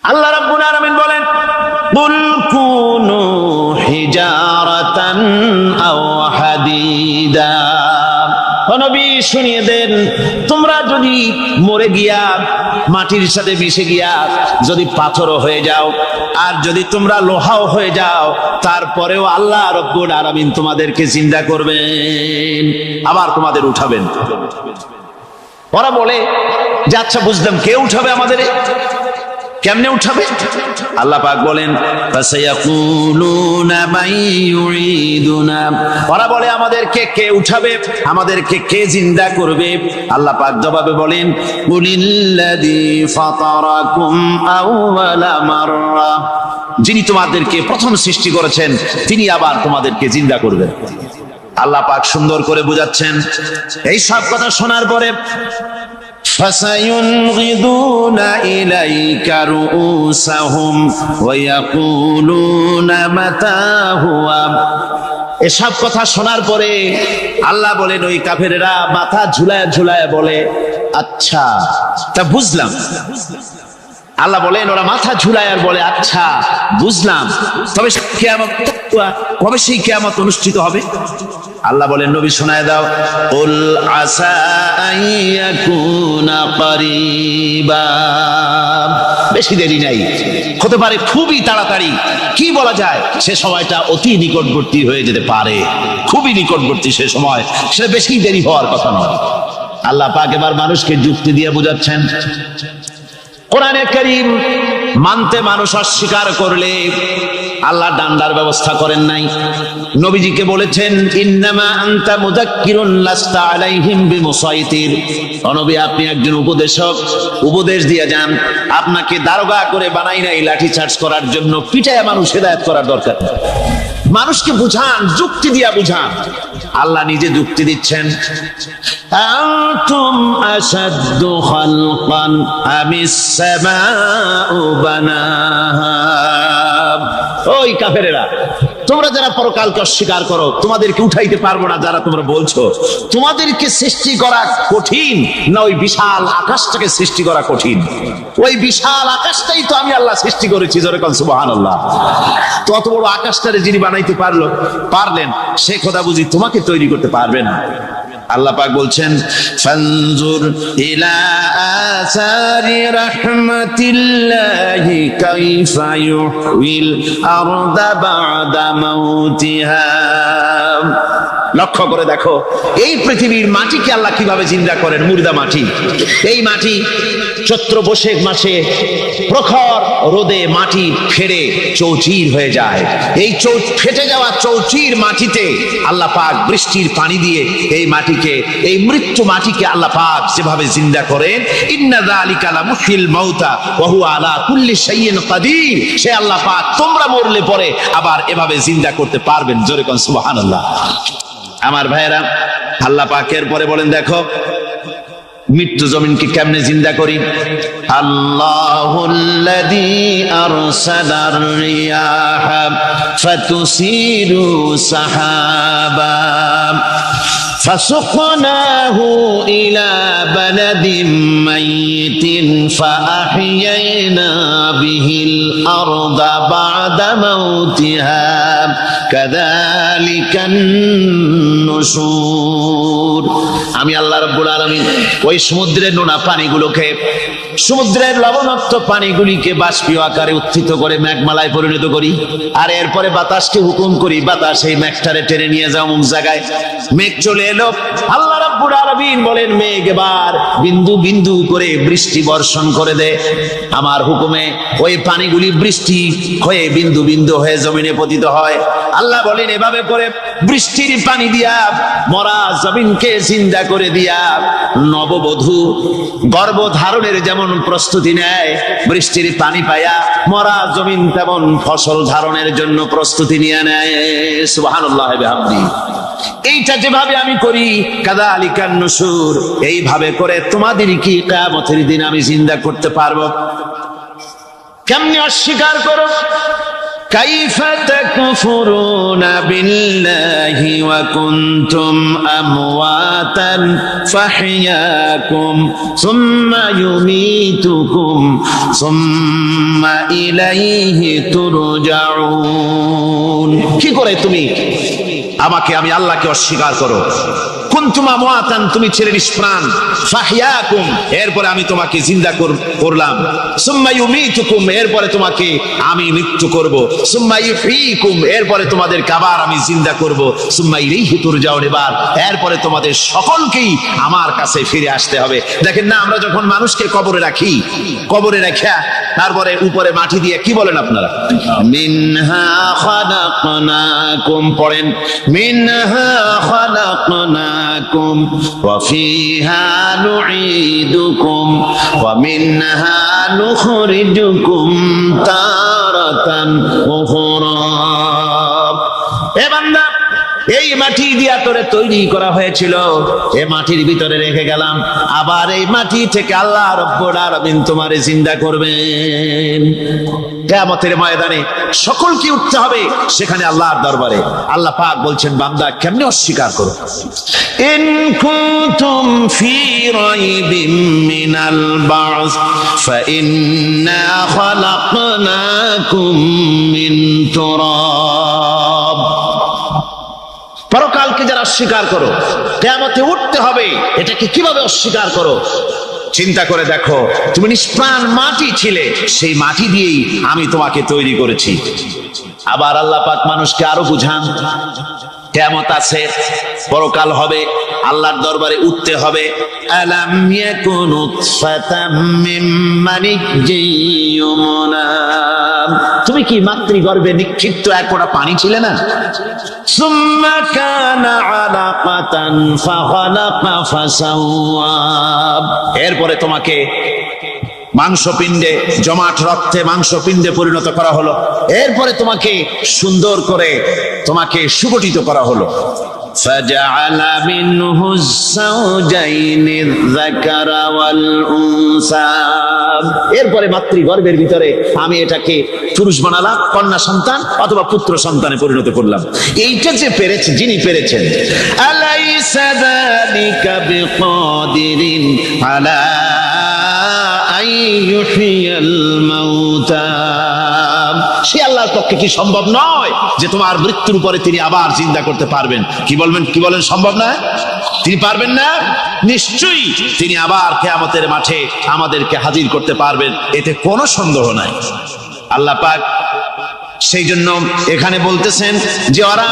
আল্লাহ রাব্বুল আলামিন বলেন, কুল কুনু হিজারাতান আও হাদিদা। ও নবী শুনিয়ে দেন, তোমরা যদি মরে গিয়া মাটির সাথে মিশে গিয়া যদি পাথরও হয়ে যাও, আর যদি তোমরা লোহাও হয়ে যাও, তারপরেও আল্লাহ রাব্বুল আলামিন তোমাদেরকে জিন্দা করবেন, আবার তোমাদের উঠাবেন। ওরা বলে যে আচ্ছা বুঝলাম, কে উঠাবে আমাদের, কেমনে উঠাবে? আল্লাহ পাক বলেন, ফাসায়াকুলুনা মান ইউঈদুনা। ওরা বলে আমাদেরকে কে উঠাবে, আমাদেরকে কে জিন্দা করবে? আল্লাহ পাক জবাবে বলেন, কুলিল্লাযী ফাতারাকুম আউওয়ালা মাররা। যিনি তোমাদেরকে প্রথম সৃষ্টি করেছেন তিনি আবার তোমাদেরকে জিন্দা করবেন। আল্লাহ পাক সুন্দর করে বুঝাচ্ছেন। এই সব কথা শোনার পরে فَسَيُنْغِضُونَ إِلَيْكَ رُؤُوسَهُمْ وَيَقُولُونَ مَتَى هُوَ। এসব কথা শোনার পরে আল্লাহ বলেন, ওই কাফেরেরা মাথা ঝুলায় ঝুলায় বলে, আচ্ছা তা বুঝলাম। আল্লাহ বলেন, ওরা মাথা ঝুলায় আর বলে, আচ্ছা বুঝলাম, তবে কিয়ামত কবে সেই কিয়ামত অনুষ্ঠিত হবে? আল্লাহ বলেন, নবী শোনায় দাও, কুল আসা আইয়াকুনা করিবা। বেশি দেরি নাই, হতে পারে খুবই তাড়াতাড়ি। কি বলা যায়, সে সময়টা অতি নিকটবর্তী হয়ে যেতে পারে, খুবই নিকটবর্তী সে সময়, সে বেশি দেরি হওয়ার কথা নয়। আল্লাহ পাক এবার মানুষকে যুক্তি দিয়ে বোঝাচ্ছেন। কোরআনে কারীম মানতে মানুষ অস্বীকার করলে আল্লাহ ডান্ডার ব্যবস্থা করেন নাই। নবীজিকে বলেছেন, ইন্নামা আনতা মুযাক্কিরুন লাস্তা আলাইহিম বিমুসাইতির। নবী, আপনি একজন উপদেশক, উপদেশ দিয়ে যান। আপনাকে দারোগা করে বানাই নাই লাঠি চার্জ করার জন্য, পিটায় মানুষ হেদায়েত করার দরকার। মানুষকে বুঝান, যুক্তি দিয়া বুঝান। আল্লাহ নিজে যুক্তি দিচ্ছেন, আনতুম আশাদ্দু খালকান আমিস সামাউ বানাহা। ওই কাফেরেরা, তোমরা যারা পরকালকে অস্বীকার করো, তোমাদেরকে উঠাইতে পারবো না যারা তোমরা বলছো, তোমাদেরকে সৃষ্টি করা কঠিন না ওই বিশাল আকাশটাকে সৃষ্টি করা কঠিন? ওই বিশাল আকাশটাই তো আমি আল্লাহ সৃষ্টি করেছি, জোরে বলেন সুবহানাল্লাহ। তত বড় আকাশটারে যিনি বানাইতে পারলেন, সে খোদা বুঝি তোমাকে তৈরি করতে পারবেন? আল্লাহ পাক বলছেন, ফানজুর ইলা আসারি রাহমাতিল্লাহি কাইফা ইউহিল আরদা বাদা মাউতিহা। লক্ষ্য করে দেখো, এই পৃথিবীর মাটিকে আল্লাহ কিভাবে জিন্দা করেন, মুর্দা মাটি। এই মাটি চৈত্র বৈশাখ মাসে প্রখর রোদে মাটি ফেটে চৌচির হয়ে যায়। এই ফেটে যাওয়া চৌচির মাটিতে আল্লাহ পাক বৃষ্টির পানি দিয়ে এই মাটিকে, এই মৃত্যু মাটিকে আল্লাহ পাক যেভাবে জিন্দা করেন, ইন্না যালিকা লামুহিল মাউতা ওয়া হুয়া আলা কুল্লি শাইইন কাদির। সে আল্লাহ পাক তোমরা মরলে পরে আবার এভাবে জিন্দা করতে পারবেন, জোরে কোন সুবহানাল্লাহ। আমার ভাইয়েরা, আল্লাহ পাকের পরে বলেন, দেখো মৃত্যু জমিনকে কেমনে জিন্দা করি। আল্লাহুল্লাযী আরসালার রিয়াহা ফাতুসিরু সাহাবা ফাসুকনাহু ইলা বালাদিন মাইতিন ফাআহইয়ানা বিহিল আরদা বা'দা মাউতিহা কাযালিকান নুশুর। আমি আল্লাহ রাব্বুল আলামিন ওই সমুদ্রের নোনা পানিগুলোকে, সমুদ্রের লবণাক্ত পানিগুলিকে বাষ্পীয় আকারে উত্থিত করে মেঘমালায় পরিণত করি, আর এরপরে বাতাসকে হুকুম করি, বাতাস এই মেঘটারে টেনে নিয়ে যাও অমুক জায়গায়। মেঘ চলে এলো, আল্লাহ রাব্বুল আলামিন বলেন, মেঘ এবার বিন্দু বিন্দু করে বৃষ্টি বর্ষণ করে দে। আমার হুকুমে ওই পানিগুলি বৃষ্টি হয়ে বিন্দু বিন্দু হয়ে জমিনে পতিত হয়। আল্লাহ বলেন, এভাবে করে বৃষ্টির পানি দিয়া মরা জমিনকে জিন্দা করে দিয়া নববধূ গর্ভধারণের যেমন প্রস্তুতি নেয়, বৃষ্টির পানি পায়া মরা জমিন তেমন ফসল ধারণের জন্য প্রস্তুতি নিয়ে নেয়। সুবহানাল্লাহ বিহামদিহি। এইটা যেভাবে আমি করি, কাযালিকান নুশুর, এইভাবে করে তোমাদের কি কিয়ামতের দিন আমি জিন্দা করতে পারবো? কেমনে অস্বীকার করো? কাইফা তাকফুরুনা বিল্লাহি ওয়া কুনতুম আমওয়াতান ফাহইয়াকুম সুম্মা ইউমীতুকুম সুম্মা ইলাইহি তুরজাউন। কি করে তুমি আমাকে, আমি আল্লাহকে অস্বীকার করো? কুনতুম আমওয়াতান, তুমি ছিলে নিষ্প্রাণ, ফাহইয়াকুম, এরপরে আমি তোমাকে জিন্দা করলাম, সুম্মা ইউমীতুকুম, এরপরে তোমাকে আমি মৃত্যু করব, সুম্মা ইউহয়িকুম, এরপরে তোমাদেরকে আবার আমি জিন্দা করব, সুম্মা ইলাইহি তুরজাউন, এরপরে তোমাদের সকলকেই আমার কাছে ফিরে আসতে হবে। দেখেন না, আমরা যখন মানুষকে কবরে রাখি, কবরে রাখা তারপরে উপরে মাটি দিয়ে কি বলেন আপনারা? মিনহা খালাকনাকুম, পড়েন মিনহা খালাকনাকুম ওয়া ফিহা নুঈদুকুম ওয়া মিনহা নুখরিজুকুম তারাতান উখরা। এ বান্দা, এই মাটি দিয়া তোরে তৈরি করা হয়েছিল, এই মাটির ভিতরে রেখে গেলাম, আবার এই মাটি থেকে আল্লাহ রব্বুল আলামিন তোমারে জিন্দা করবেন। কিয়ামতের ময়দানে সকলকে উঠতে হবে সেখানে আল্লাহর দরবারে। আল্লাহ পাক বলছেন, বান্দা কেমনে অস্বীকার করো? ইন কুনতুম ফি রাইবিম মিনাল বা'স ফাইন্না খালাকনাকুম মিন তুরাব। পরকালকে যারা অস্বীকার করো, কিয়ামতে উঠতে হবে, এটাকে কিভাবে অস্বীকার করো? চিন্তা করে দেখো, তুমি নিষ্প্রাণ মাটি ছিলে, সেই মাটি দিয়েই আমি তোমাকে তৈরি করেছি। আবার আল্লাহ পাক মানুষকে আরো বুঝান, কিয়ামত আছে, পরকাল হবে, আল্লাহর দরবারে উঠতে হবে। আলাম ইয়াকুনু নুতফাতাম মিন মানিয়্যিয়ুমনা, তুমি কি মাতৃগর্ভে নিক্ষিপ্ত এক ফোঁটা পানি ছিলে না? সুম্মা কানা আলাকাতান ফাখালাকা ফাসাওয়া, এরপরে তোমাকে মাংসপিণ্ডে, জমাট রক্তে মাংসপিণ্ডে পরিণত করা হলো, এরপরে তোমাকে সুন্দর করে তোমাকে সুগঠিত করা হলো। ফাজআলা মিনহু যাওজাইনি যাকারা ওয়াল উনসা, এরপরে মাতৃগর্ভের ভিতরে আমি এটাকে পুরুষ বানালাম, কন্যা সন্তান অথবা পুত্র সন্তানে পরিণত করলাম। এইটা যে পেরেছে, যিনি পেরেছেন, আলাইসা যালিকা বিকাদিরিন আলা আইয়ুহিয়াল মাউতা, সে আল্লাহর পক্ষে কি সম্ভব নয় যে তোমার মৃত্যুর পরে তিনি আবার জিন্দা করতে পারবেন? কি বলেন সম্ভব না? তিনি পারবেন না? নিশ্চয়ই তিনি আবার কিয়ামতের মাঠে আমাদেরকে হাজির করতে পারবেন, এতে কোনো সন্দেহ নাই। আল্লাহ পাক সেই জন্য এখানে বলতেছেন যে ওরা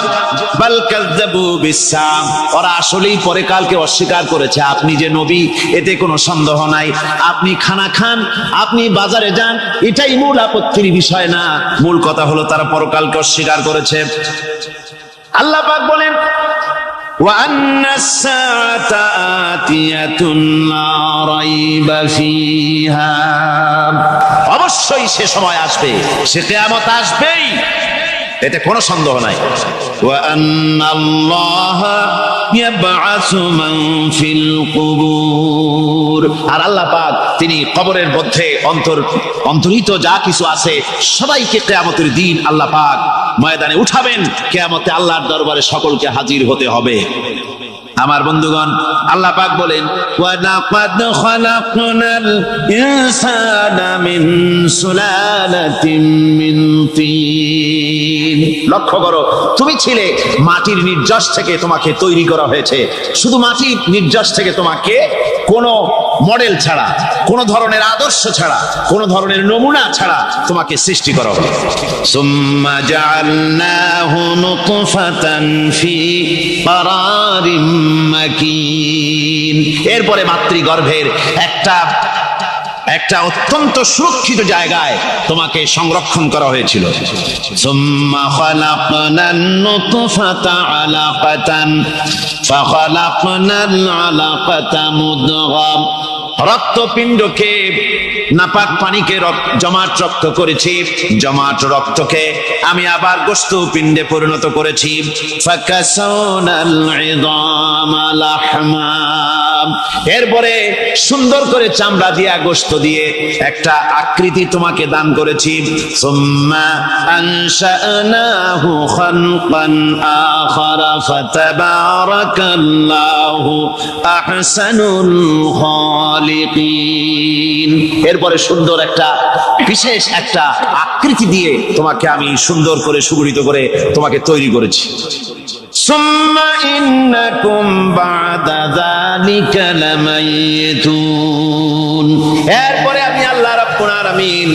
বাল কাযযাবু বিসসাম, ওরা আসলেই পরে কালকে অস্বীকার করেছে। আপনি যে নবী, এতে কোনো সন্দেহ নাই। আপনি খানা খান, আপনি বাজারে যান, এটাই মূল আপত্তির বিষয় না। মূল কথা হলো তারা পরকালকে অস্বীকার করেছে। আল্লাহ পাক বলেন, ওয়া আন্নাস সাআতা আতিয়াতুন লা রাইবা ফিহা, অবশ্যই সে সময় আসবে, সে কিয়ামত আসবেই, এতে কোনো সন্দেহ নাই। ওয়া আন্নাল্লাহা ইয়াবআসু মান ফিল কুবুর, আর আল্লাহ পাক তিনি কবরের মধ্যে অন্তর্হিত যা কিছু আছে সবাইকে কিয়ামতের দিন আল্লাহ পাক ময়দানে উঠাবেন। কিয়ামতে আল্লাহর দরবারে সকলকে হাজির হতে হবে। আমার বন্ধুগণ, আল্লাহ পাক বলেন, ওয়া লাকাদ খালাকনাল ইনসানা মিন সুলালাতিন মিন তিন। লক্ষ্য করো, তুমি ছিলে মাটির নির্যাস থেকে তোমাকে তৈরি করা হয়েছে। শুধু মাটির নির্যাস থেকে তোমাকে কোনো মডেল ছাড়া, কোনো ধরনের আদর্শ ছাড়া, কোনো ধরনের নমুনা ছাড়া তোমাকে সৃষ্টি করা হলো। সুম্মা জাআলনাহু নুতফাতান ফি ক্বারারিম মাকিন, এরপরে মাতৃগর্ভের একটা অত্যন্ত সুরক্ষিত জায়গায় তোমাকে সংরক্ষণ করা হয়েছিল। সুম্মা খালাকনান নুতফাতা আলাকাতান ফাখালাকনাল আলাকাতা মুদগা, রক্তপিণ্ডকে, নাপাক পানিকে জমাট রক্ত করেছি, জমাট রক্তকে আমি আবার গোশত পিণ্ডে পরিণত করেছি। ফাকাসাওনাল ইযামা লাহমা, এরপরে সুন্দর করে চামড়া দিয়ে গোশত দিয়ে একটা আকৃতি তোমাকে দান করেছি। সুম্মা আনশানাহু খালকান আখারা ফাতাবারাকাল্লাহু আহসানুল খালিকিন। এরপরে সুন্দর একটা বিশেষ একটা আকৃতি দিয়ে তোমাকে আমি সুন্দর করে সুগঠিত করে তোমাকে তৈরি করেছি। সুম্মা ইন্নাকুম বা'দা যালিকা লামাইতুন। এরপরে আমি আল্লাহ রাব্বুল আলামিন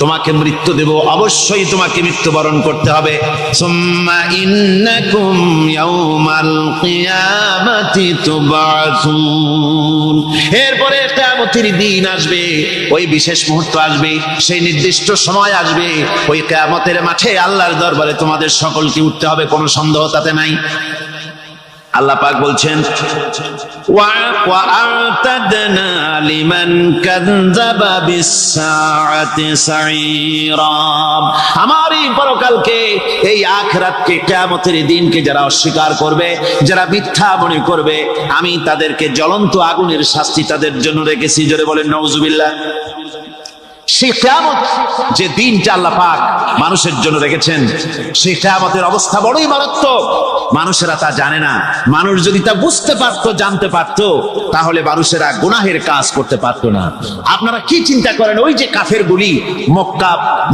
তোমাকে মৃত্যু দেব, অবশ্যই তোমাকে মৃত্যুবরণ করতে হবে। সুম্মা ইন্নাকুম ইয়াউমাল কিয়ামাতি তুবআসুন। এরপরে কিয়ামতের দিন আসবে, ওই বিশেষ মুহূর্ত আসবে, সেই নির্দিষ্ট সময় আসবে, ওই কিয়ামতের মাঠে আল্লাহর দরবারে তোমাদের সকলকে উঠতে হবে, কোনো সন্দেহ তাতে নাই। আল্লাহ পাক বলছেন ওয়া'আতাদনা লিমান কাযযাবা বিস-সাআতি সাঈরা। আমার এই পরকালকে, এই আখিরাতকে, কিয়ামতের দিনকে যারা অস্বীকার করবে, যারা মিথ্যা মনে করবে, আমি তাদেরকে জ্বলন্ত আগুনের শাস্তি তাদের জন্য রেখেছি। জোরে বলেন নাউজুবিল্লাহ। সেই কিয়ামত যে দিনটা আল্লাহ পাক মানুষের জন্য রেখেছেন, সেই কিয়ামতের অবস্থা বড়ই মারাত্মক। মানুষেরা তা জানে না। মানুষ যদি তা বুঝতে পারতো, জানতে পারতো, তাহলে মানুষেরা গুনাহের কাজ করতে পারতো না। আপনারা কি চিন্তা করেন, ওই যে কাফেরগুলি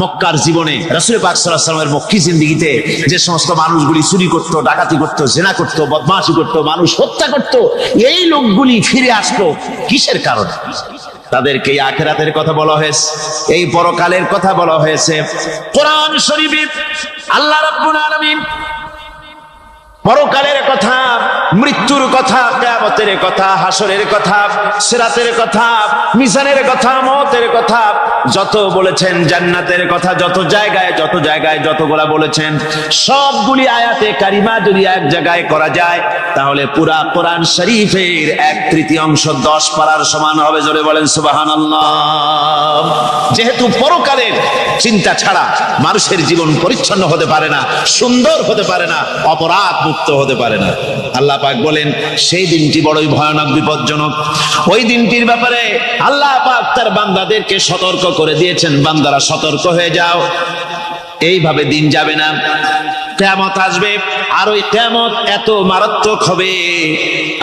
মক্কার জীবনে, রাসূল পাক সাল্লাল্লাহু আলাইহি ওয়াসাল্লামের মক্কি জিন্দেগিতে যে সমস্ত মানুষগুলি চুরি করত, ডাকাতি করত, জিনা করত, বদমাশি করত, মানুষ হত্যা করত, এই লোকগুলি ফিরে আসতো কিসের কারণে? তাদেরকে এই আখিরাতের কথা বলা হয়েছে, এই পরকালের কথা বলা হয়েছে। কোরআন শরীফে আল্লাহ রাব্বুল আলামিন পরকালের কথা, মৃত্যুর কথা, কিয়ামতের কথা, হাসরের কথা, সিরাতের কথা, মিজানের কথা, মওতের কথা যত বলেছেন, জান্নাতের কথা যত জায়গায় যতগুলা বলেছেন, সবগুলি আয়াতে কারিমা যদি এক জায়গায় করা যায়, তাহলে পুরা কোরআন শরীফের 1/3 10 পারার সমান হবে। জোরে বলেন সুবহানাল্লাহ। যেহেতু পরকালের চিন্তা ছাড়া মানুষের জীবন পরিচ্ছন্ন হতে পারে না, সুন্দর হতে পারে না, অপরাধ মুক্ত হতে পারে না। আল্লাহ পাক বলেন সেই দিনটি বড়ই ভয়ানক, বিপজ্জনক। ওই দিনটির ব্যাপারে আল্লাহ পাক তার বান্দাদেরকে সতর্ক করে দিয়েছেন, বান্দারা সতর্ক হয়ে যাও, এইভাবে দিন যাবে না, কিয়ামত আসবে। আর ওই কিয়ামত এত মারাত্মক হবে,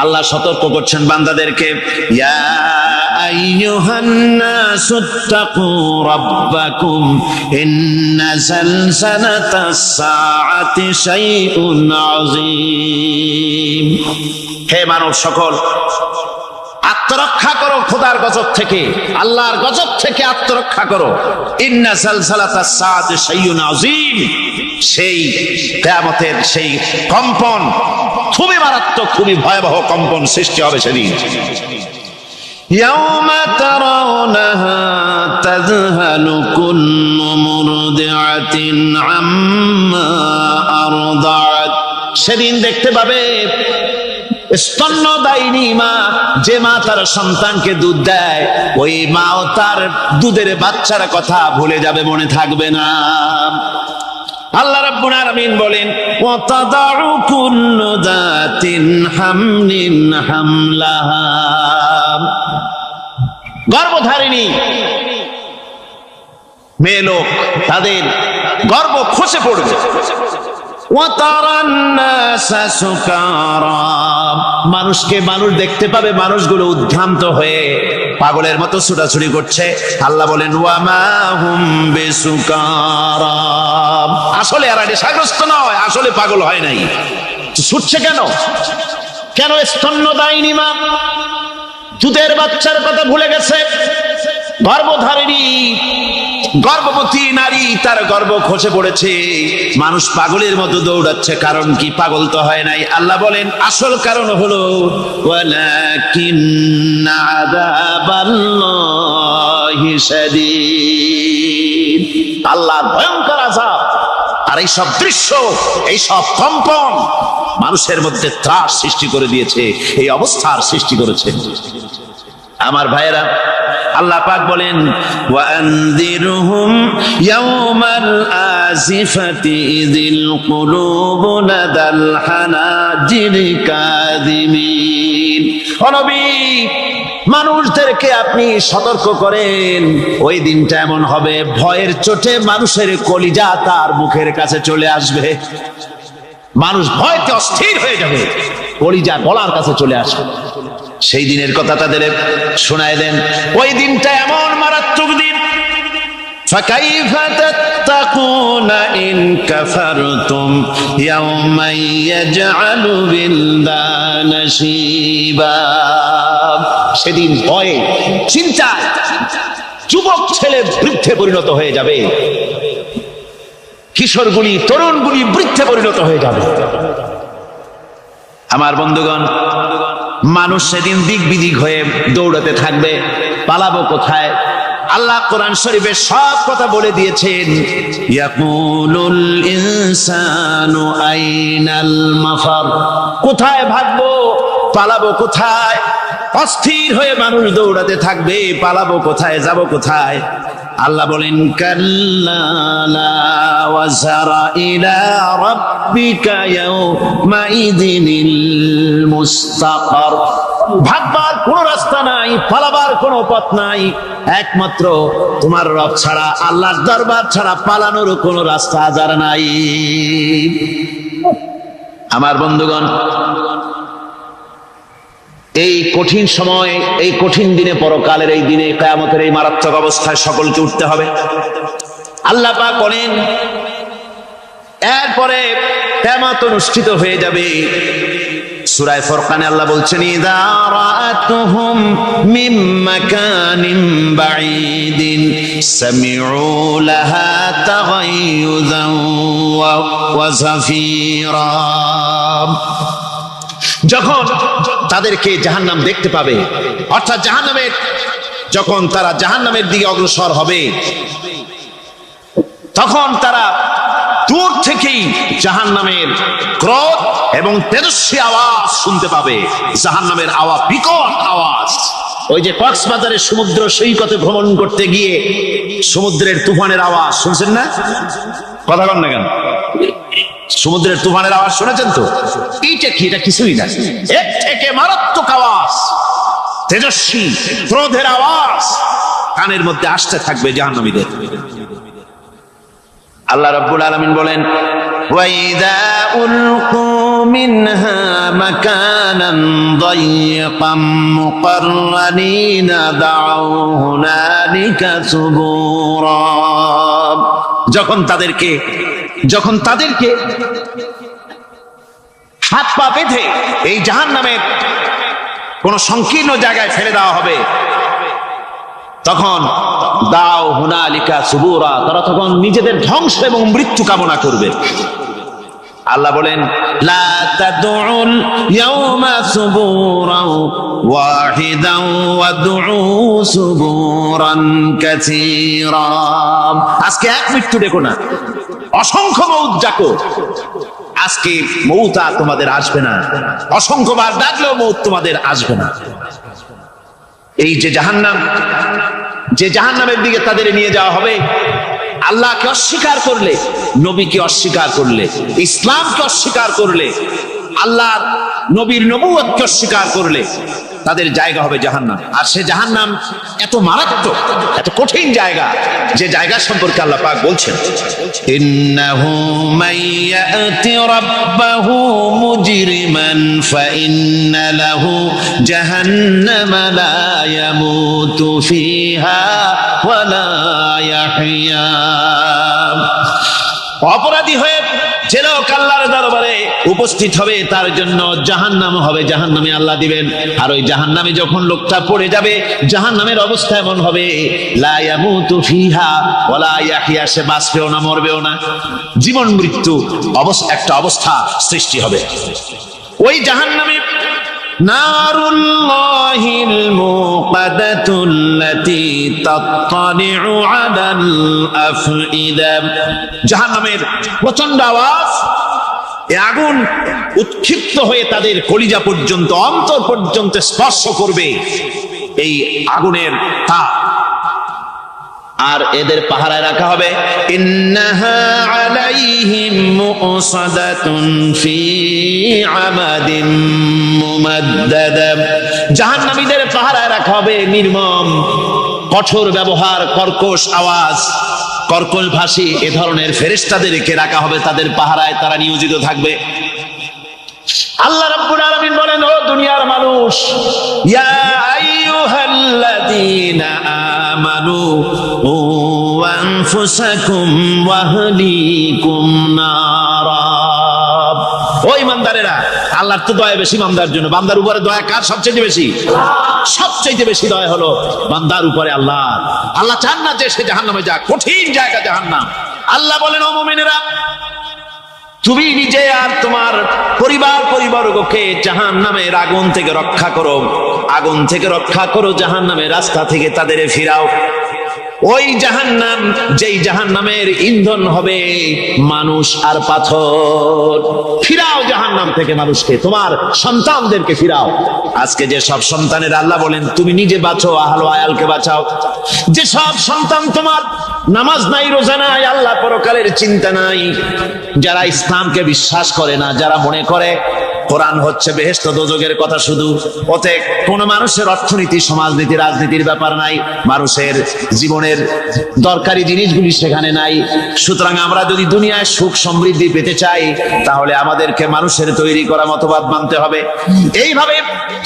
আল্লাহ সতর্ক করছেন বান্দাদেরকে। ইয়া আইয়ুহান নাসুত্তাকু রাব্বাকুম ইন্না যালযালাতাস সাআতি শাইউন আযীম। হে মানব সকল, আত্মরক্ষা করো খোদার গজব থেকে, আল্লাহর গজব থেকে আত্মরক্ষা করো। ইন্না যালযালাতাস সাআতি শাইউন আযীম। সেই কিয়ামতের সেই কম্পন খুবই মারাত্মক, খুবই ভয়াবহ কম্পন সৃষ্টি হবে সেদিন। ইয়াউমা তারাউনাহা তাযহালু কুল্লু মুরদিআতিন আম্মা আরদাআত। সেদিন দেখতে পাবে স্তন্যদায়িনী মা, যে মা তার সন্তানকে দুধ দেয়, ওই মাও তার দুধের বাচ্চার কথা ভুলে যাবে, মনে থাকবে না। আল্লাহ রাব্বুল আলামিন বলেন ওয়া তাদাউ কুল্লু যাতিন হামলিন হামলাহা। গর্ভধারিণী মেয়ে লোক, তাদের গর্ভ খসে পড়বে। ওয়া তারান নাসা সুকারা। মানুষকে মানুষ দেখতে পাবে, মানুষগুলো উদ্ভ্রান্ত হয়ে পাগলের মতো ছুটাছুটি করছে। আল্লাহ বলেন ওয়া মা হুম বিসুকারা। আসলে এরা নেশাগ্রস্ত নয়, আসলে পাগল হয় নাই। ছুটছে কেন? কেন? স্তন্যদায়িনী মা দুধের বাচ্চার কথা ভুলে গেছে। গর্ভধারিণী গর্ভবতী নারী, তার গর্ভ খসে পড়েছে, মানুষ পাগলের মতো দৌড়াচ্ছে। কারণ কি? পাগল তো হয় নাই। আল্লাহ বলেন আসল কারণ হলো ওয়ালাকিন্না আযাবাল্লাহি শাদীদ। আল্লাহর ভয়ঙ্কর আযাব। আর এই সব দৃশ্য, এই সব কম্পন মানুষের মধ্যে ত্রাস সৃষ্টি করে দিয়েছে, এই অবস্থার সৃষ্টি করেছে। আমার ভাইয়েরা, আল্লাহ পাক বলেন ওয়া আনযিরহুম ইয়াওমাল আজিফাতি ইযিল কুলুবু লাদাল হানাজিরি কাযিমিন। ও নবী, মানুষদেরকে আপনি সতর্ক করেন, ওই দিনটা এমন হবে ভয়ের চোটে মানুষের কলিজা তার মুখের কাছে চলে আসবে। মানুষ ভয়তে অস্থির হয়ে যাবে, কলিজা গলার কাছে চলে আসবে। সেই দিনের কথা তাদের শোনায় দেন। ওই দিনটা এমন মারাত্মক দিন। فكيف تتقون إن كفرتم يوما يجعل الولدان شيبا। সেদিন ভয়ে চিন্তায় যুবক ছেলে বৃদ্ধে পরিণত হয়ে যাবে, কিশোরগুলি তরুণগুলি বৃদ্ধে পরিণত হয়ে যাবে। আমার বন্ধুগণ, মানুষ সেদিন দিক বিদিক হয়ে দৌড়াতে থাকবে, পালাবো কোথায়? আল্লাহ কোরআন শরীফে সব কথা বলে দিয়েছেন। ইয়াকুলুল ইনসানু আইনাল মাফার, কোথায় ভাগবো, পালাবো কোথায়? অস্থির হয়ে মানুষ দৌড়াতে থাকবে, পালাবো কোথায়, যাব কোথায়? আল্লাহ বলেন কাল্লা লা ওয়াজারা ইলা রাব্বিকা ইয়াউমাইযিনিল মুস্তাকার। ভাগবার কোন রাস্তা নাই, পালাবার কোন পথ নাই, একমাত্র তোমার রব ছাড়া, আল্লাহর দরবার ছাড়া পালানোর কোন রাস্তা আজার নাই। আমার বন্ধুগণ, এই কঠিন সময়, এই কঠিন দিনে, পরকালের এই দিনে, কিয়ামতের এই মারাত্মক অবস্থায় সকলকে উঠতে হবে। আল্লাহ পাক বলেন, এরপরে কিয়ামত অনুষ্ঠিত হয়ে যাবে। সূরা ফুরকানে আল্লাহ বলছেন, ইযা রাআতুহুম মিন মাকানিন বাঈদিন সামিউ লাহা তাগায়ুযান ওয়া যাফীরা। যখন তাদেরকে জাহান্নাম দেখতে পাবে, অর্থাৎ জাহান্নামের, যখন তারা জাহান্নামের দিকে অগ্রসর হবে, তখন তারা দূর থেকেই জাহান্নামের ক্রোধ এবং তেজস্বী আওয়াজ শুনতে পাবে। জাহান্নামের আওয়াজ, বিকট আওয়াজ। ওই যে কক্সবাজারের সমুদ্র সৈকতে ভ্রমণ করতে গিয়ে সমুদ্রের তুফানের আওয়াজ শুনছেন না? কথা বল না কেন? সমুদ্রের তুফানের আওয়াজ শুনেছেন তো? এইটা কি? এটা কিছুই না, এর থেকে মারাত্মক আওয়াজ, তেজস্বী ক্রোধের আওয়াজ কানের মধ্যে আসতে থাকবে জাহান্নামীদের। আল্লাহ রাব্বুল আলামিন বলেন, ওয়াইদা উলকু মিনহা মাকানান দায়িকাম মুকাররানিনা দাউ হুনালিকা সুবুরা। যখন তাদেরকে হাত পা বেঁধে এই জাহান্নামের কোন সংকীর্ণ জায়গায় ফেলে দেওয়া হবে, তখন দাও হুনালিকা সুবুরা, তারা তখন নিজেদের ধ্বংস এবং মৃত্যু কামনা করবে। আল্লাহ বলেন, লা তাদউল ইয়াউমা সুবুরান ওয়াহিদান ওয়াদউ সুবুরান কাসীরা। আজকে এক মৃত্যু ডেকো না, অসংখ্য মৌত ডাকো। আজকে মৌত আর তোমাদের আসবে না, অসংখ্যবার ডাকলেও মৌত তোমাদের আসবে না। এই যে জাহান্নাম, যে জাহান্নামের দিকে তাদের নিয়ে যাওয়া হবে, আল্লাহকে অস্বীকার করলে, নবীকে অস্বীকার করলে, ইসলামকে অস্বীকার করলে, আল্লাহর নবীর নবুয়তকে অস্বীকার করলে তাদের জায়গা হবে জাহান্নাম। আর সে জাহান্নাম এত মারাত্মক, এত কঠিন জায়গা, যে জায়গা সম্পর্কে আল্লাহ পাক বলছেন, ইন্নাহু মাইয়াতি রাব্বাহু মুজরিমান ফাইন্না লাহু জাহান্নামা লা ইয়ামুতু ফিহা ওয়া লা ইয়াহইয়া। অপরাধী হয়ে যে লোক আল্লাহর দরবারে উপস্থিত হবে, তার জন্য জাহান্নাম হবে, জাহান্নামে আল্লাহ দিবেন। আর ওই জাহান্নামে যখন লোকটা পড়ে যাবে, জাহান্নামের অবস্থা এমন হবে, লা ইয়ামুতু ফিহা ওয়া লা ইয়াহইয়া, সে বাঁচবেও না, মরবেও না, জীবন মৃত্যু একটা অবস্থা সৃষ্টি হবে। ওই জাহান্নামে নারুল্লাহিল মুকাদাতুল্লাতী তাত্তালিউ আলাল আফইদা। জাহান্নামের প্রচন্ড আওয়াজ, এই আগুন উৎক্ষিপ্ত হয়ে তাদের কলিজা পর্যন্ত, অন্তর পর্যন্ত স্পর্শ করবে। এই আগুনের তাপ আর এদের পাহারায় রাখা হবে ইন্নাহা আলাইহিম মুসাদাতুন ফি আমাদিন মুমাদ্দাদা। জাহান্নামীদের পাহারায় রাখা হবে নির্মম, কঠোর ব্যবহার, কর্কশ আওয়াজ, কর্কশ ভাষী এ ধরনের ফেরেশতাদেরকে রাখা হবে তাদের পাহারায়, তারা নিয়োজিত থাকবে। আল্লাহ রাব্বুল আলামিন বলেন, ও দুনিয়ার মানুষ, ইয়া আইয়ুহাল্লাযীনা আমানু ও আনফুসাকুম ওয়া আহলিকুম নারা। ও ঈমানদারেরা, আল্লাহর তো দয়া বেশি বান্দার জন্য। বান্দার উপরে দয়া কার সবচেয়ে বেশি? সবচেয়ে বেশি দয়া হলো বান্দার উপরে আল্লাহ। আল্লাহ চান না যে সে জাহান্নামে যাক, কঠিন জায়গা জাহান্নাম। আল্লাহ বলেন, ও মুমিনেরা, তুমি নিজে আর তোমার পরিবারবর্গকে জাহান্নামের আগুন থেকে রক্ষা করো, আগুন থেকে রক্ষা করো, জাহান্নামের রাস্তা থেকে তাদের ফিরাও। ওই জাহান্নাম, যেই জাহান্নামের ইন্ধন হবে মানুষ আর পাথর। ফিরাও জাহান্নাম থেকে মানুষকে, তোমার সন্তানদেরকে ফিরাও। আজকে যে সব সন্তানের আল্লাহ বলেন তুমি নিজে বাঁচো, আহলো আয়ালকে বাঁচাও। যে সব সন্তান তোমার নামাজ নাই, রোজা নাই, আল্লাহ পরকালের চিন্তা নাই, যারা ইসলামকে বিশ্বাস করে না, যারা মনে করে কোরআন হচ্ছে বেহেশত দোজখের কথা শুধু, ওতে কোন মানুষের অর্থনীতি, সমাজনীতি, রাজনীতির ব্যাপার নাই, মানুষের জীবনের দরকারি জিনিসগুলি সেখানে নাই। সুতরাং আমরা যদি দুনিয়ায় সুখ সমৃদ্ধি পেতে চাই, তাহলে আমাদেরকে মানুষের তৈরি করা মতবাদ মানতে হবে। এইভাবে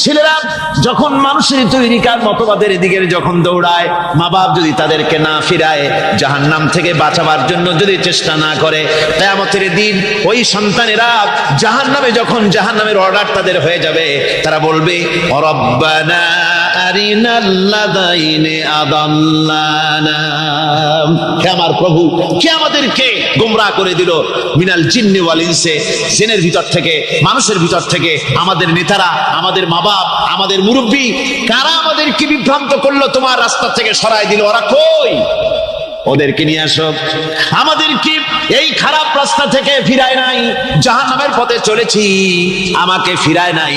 ছেলেরা যখন মানুষের তৈরিকার মতবাদের দিকে যখন দৌড়ায়, মা বাপ যদি তাদেরকে না ফিরায়, জাহান্নাম থেকে বাঁচাবার জন্য যদি চেষ্টা না করে, কিয়ামতের দিন ওই সন্তানেরা জাহান্নামে, যখন জাহান্নামের অর্ডার তাদের হয়ে যাবে, তারা বলবে, রব্বানা আরিনাল্লাযাইনি আদাল্লানা। হে আমার প্রভু, কে আমাদেরকে গোমরাহ করে দিল, মিনাল জিন্নি ওয়াল ইনসি, জিনের ভিতর থেকে, মানুষের ভিতর থেকে, আমাদের নেতারা, আমাদের মা বাপ, আমাদের মুরব্বী, কারা আমাদেরকে বিভ্রান্ত করলো, তোমার রাস্তা থেকে সরাই দিল, ওরা কই? ওদেরকে নিয়ে আসো। আমাদেরকে এই খারাপ রাস্তা থেকে ফিরায় নাই, জাহান্নামের পথে চলেছি, আমাকে ফিরায় নাই।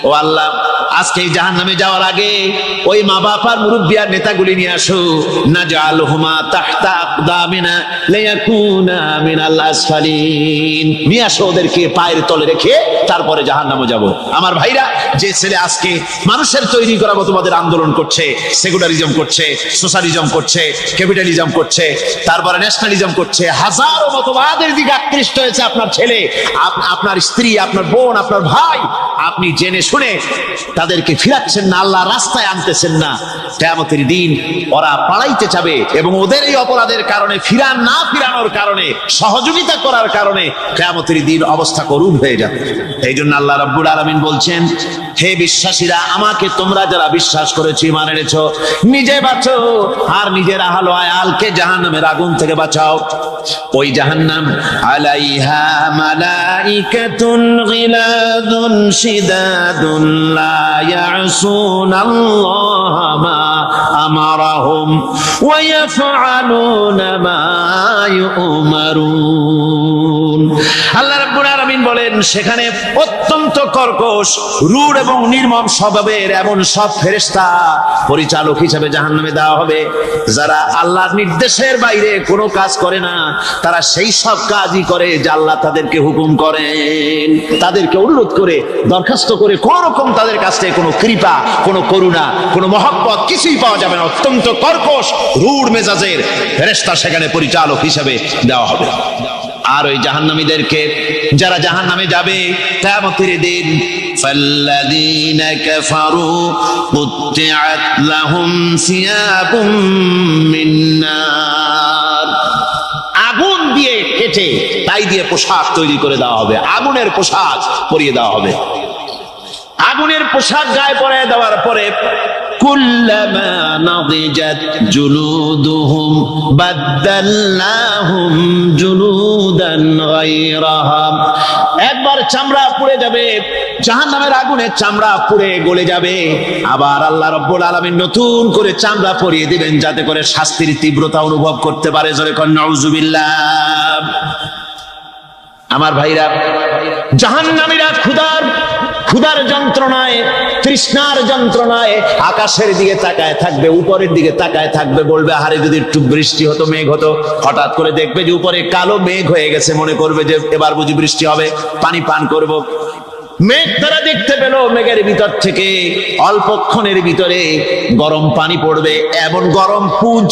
ও আল্লাহ, আজকে জাহান্নামে যাওয়ার আগে ওই মা বাপ আর মুরব্বি আর নেতাগুলি নিয়ে আসো। নাজআলহুমা তাহতা আকদামিনা লিয়াকুনা মিনাল আসফালিন। নিয়ে আসো, ওদেরকে পায়ের তলে রেখে তারপরে জাহান্নামে যাব। আমার ভাইরা, যে ছেলে আজকে মানুষের তৈরি করা মতবাদের আন্দোলন করছে, সেকুলারিজম করছে, সোশ্যালিজম করছে, ক্যাপিটালিজম করছে, তারপরে ন্যাশনালিজম করছে, হাজারো মতবাদের দিকে আকৃষ্ট হয়েছে আপনার ছেলে, আপনার স্ত্রী, আপনার বোন, আপনার ভাই, আপনি জেনে শুনে তাদেরকে ফিরাচ্ছেন না, আল্লাহ রাস্তায় আনতেছেন না। কিয়ামতের দিন ওরা পালাইতে যাবে এবং ওদের এই অপরাধের কারণে, ফিরানোর কারণে, সহযোগিতা করার কারণে কিয়ামতের দিন অবস্থা করুণ হয়ে যাবে। এই জন্য আল্লাহ রাব্বুল আলামিন বলছেন, হে বিশ্বাসীরা, আমাকে তোমরা যারা বিশ্বাস করেছো, ঈমান এনেছো, নিজে বাঁচো আর নিজের আহল আয়ালকে জাহান্নামের আগুন থেকে বাঁচাও। ওই জাহান্নাম আলাইহা মালাইকাতুন গিলাদুন শিদাদুন লা ইয়াসুনাল্লাহা মা আমারাহুম ওয়া ইয়াফআলুনা মা ইউমারুন। আল্লাহ রাব্বুল আলামিন বলেন, সেখানে অত্যন্ত কর্কশ, রূঢ় এবং নির্মম স্বভাবের এমন সব ফেরেশতা পরিচালক হিসেবে জাহান্নামে দেওয়া হবে, যারা আল্লাহর নির্দেশের বাইরে কোনো কাজ করে না, তারা সেই সব কাজই করে যা আল্লাহ তাদেরকে হুকুম করেন। তাদেরকে অনুরোধ করে, দরখাস্ত করে কোন রকম তাদের কাছ থেকে কোনো কৃপা, কোনো করুণা, কোনো মহব্বত কিছুই পাওয়া যাবে না। অত্যন্ত কর্কশ, রূঢ় মেজাজের ফেরেশতা সেখানে পরিচালক হিসেবে দেওয়া হবে। আর ওই জাহান্নামীদেরকে, যারা জাহান্নামে যাবে কিয়ামতের দিন, ফাল্লাযীনা কাফারু কুত্তিআত লাহুম সিয়াবুম মিন নার। আগুন দিয়ে কেটে তাই দিয়ে পোশাক তৈরি করে দেওয়া হবে, আগুনের পোশাক পরিয়ে দেওয়া হবে। আগুনের পোশাক গায়ে পরে দেওয়ার পরে, কুল্লামা নাদিজাত জুলুদুহুম বাদদালনাহুম জুলুদান গায়রাহা। একবার চামড়া পুড়ে যাবে, জাহান্নামের আগুনে চামড়া পুড়ে গলে যাবে, আবার আল্লাহ রাব্বুল আলামিন নতুন করে চামড়া পরিয়ে দিবেন, যাতে করে শাস্তির তীব্রতা অনুভব করতে পারে। জোরে কোন নাউজুবিল্লাহ। আমার ভাইরা, জাহান্নামীরা ক্ষুধার ক্ষুধার যন্ত্রণায়, তৃষ্ণার যন্ত্রণায় আকাশের দিকে তাকায় থাকবে, উপরের দিকে তাকায় থাকবে, বলবে আরে যদি একটু বৃষ্টি হতো, মেঘ হতো। হঠাৎ করে দেখবে যে উপরে কালো মেঘ হয়ে গেছে, মনে করবে যে এবার বুঝি বৃষ্টি হবে, পানি পান করব। মেঘ তারা দেখতে পেল, মেঘের ভিতর থেকে অল্পক্ষণের ভিতরে গরম পানি পড়বে, এমন গরম পুঁজ,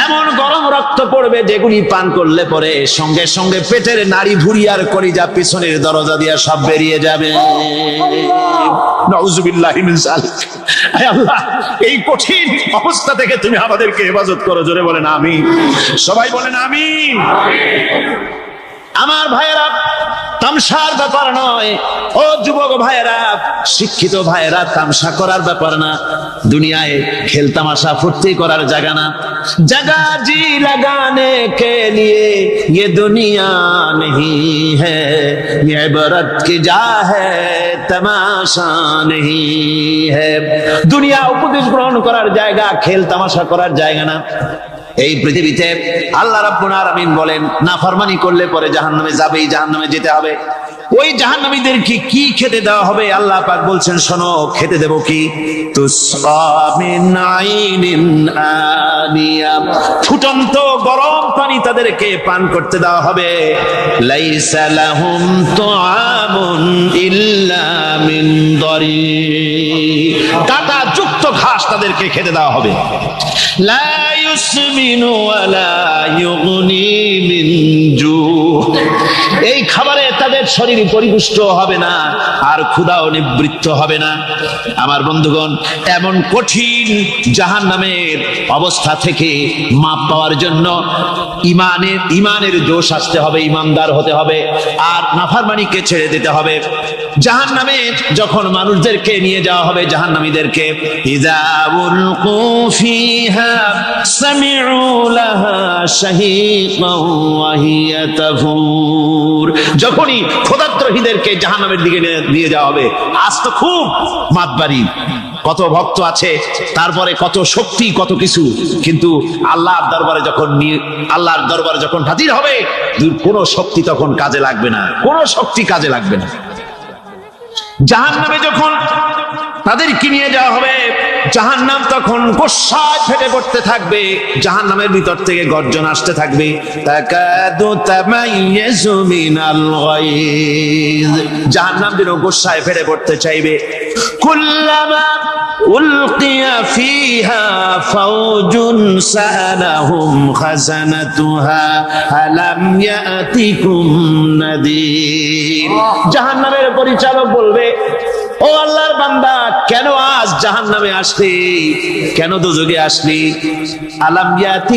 এমন গরম রক্ত পড়বে যেগুলি পান করলে পরে সঙ্গে সঙ্গে পেটের নাড়ি ভুঁড়ি আর কলিজা পিছনের দরজা দিয়ে সব বেরিয়ে যাবে। নাউজুবিল্লাহি মিন যালিক। আয় আল্লাহ, এই কঠিন অবস্থা থেকে তুমি আমাদেরকে হেফাজত করো। জোরে বলেন আমিন। সবাই বলেন আমিন। আমার ভাইয়েরা, তামসার ব্যাপার নয়। ও যুবক ভাইয়েরা, শিক্ষিত ভাইয়েরা, তামসা করার ব্যাপার না। দুনিয়ায় খেল তামাশা ফুর্তি করার জায়গা না। जगह जी लगाने के लिए ये दुनिया नहीं है, ये इबरत की जा है, तमाशा नहीं है। দুনিয়া উপদেশ গ্রহণ করার জায়গা, খেল তামাশা করার জায়গা না। এই পৃথিবীতে আল্লাহ রাব্বুল আলামিন বলেন, নাফরমানি করলে পরে জাহান্নামে যাবেই, জাহান্নামে যেতে হবে। ওই জাহান্নামীদেরকে কি খেতে দেওয়া হবে? আল্লাহ পাক বলছেন, শোনো, খেতে দেব কি? তুসকা মিন আইনিন আনিয়া, ফুটন্ত গরম পানি তাদেরকে পান করতে দেওয়া হবে। লাইসা লাহুম তুআমুন ইল্লা মিন দরি, কাঁটা যুক্ত ঘাস তাদেরকে খেতে দেওয়া হবে। লা ইউসমিনু ওয়ালা ইউগনি মিন জু, এই খাবারে তাদের শরীর পরিপুষ্ট হবে না, আর ক্ষুধাও নিবৃত্ত হবে না। আমার বন্ধুগণ, এমন কঠিন জাহান্নামের অবস্থা থেকে মাপ পাওয়ার জন্য ইমানের জোশ আসতে হবে, ইমানদার হতে হবে, আর নাফরমানিকে ছেড়ে দিতে হবে। জাহান্নামে যখন মানুষদেরকে নিয়ে যাওয়া হবে, জাহান্নামীদেরকে, ইযা উলকু ফিহা সামিউ লাহা শাহীকান ওয়া হিয়া তাফুর, যখনই খোদাদ্রোহীদেরকে জাহান্নামের দিকে নিয়ে যাওয়া হবে, আজ তো খুব মাতবাড়ি, কত ভক্ত আছে, তারপরে কত শক্তি, কত কিছু, কিন্তু আল্লাহর দরবারে যখন হাজির হবে, কোন শক্তি তখন কাজে লাগবে না, কোন শক্তি কাজে লাগবে না। জাহান্নামে যখন তাদেরকে নিয়ে যাওয়া হবে, জাহান্নাম তখন গোসায় ফেটে পড়তে থাকবে, জাহান্নামের ভিতর থেকে গর্জন আসতে থাকবে, তাকাদু তামাইয়াজু মিনাল গায়জ, জাহান্নাম যেন গোসায় ফেটে পড়তে চাইবে। কুল্লামা উলকিয়া ফিহা ফাওজুন সালাহুম খাজানাতুহা আলাম ইয়াতিকুম নাদির, জাহান্নামের পরিচালক বলবে, ও আল্লাহর বান্দা, কেন আজ জাহান্নামে আসলি, কেন দোজখে আসলি? আলাম ইয়াতি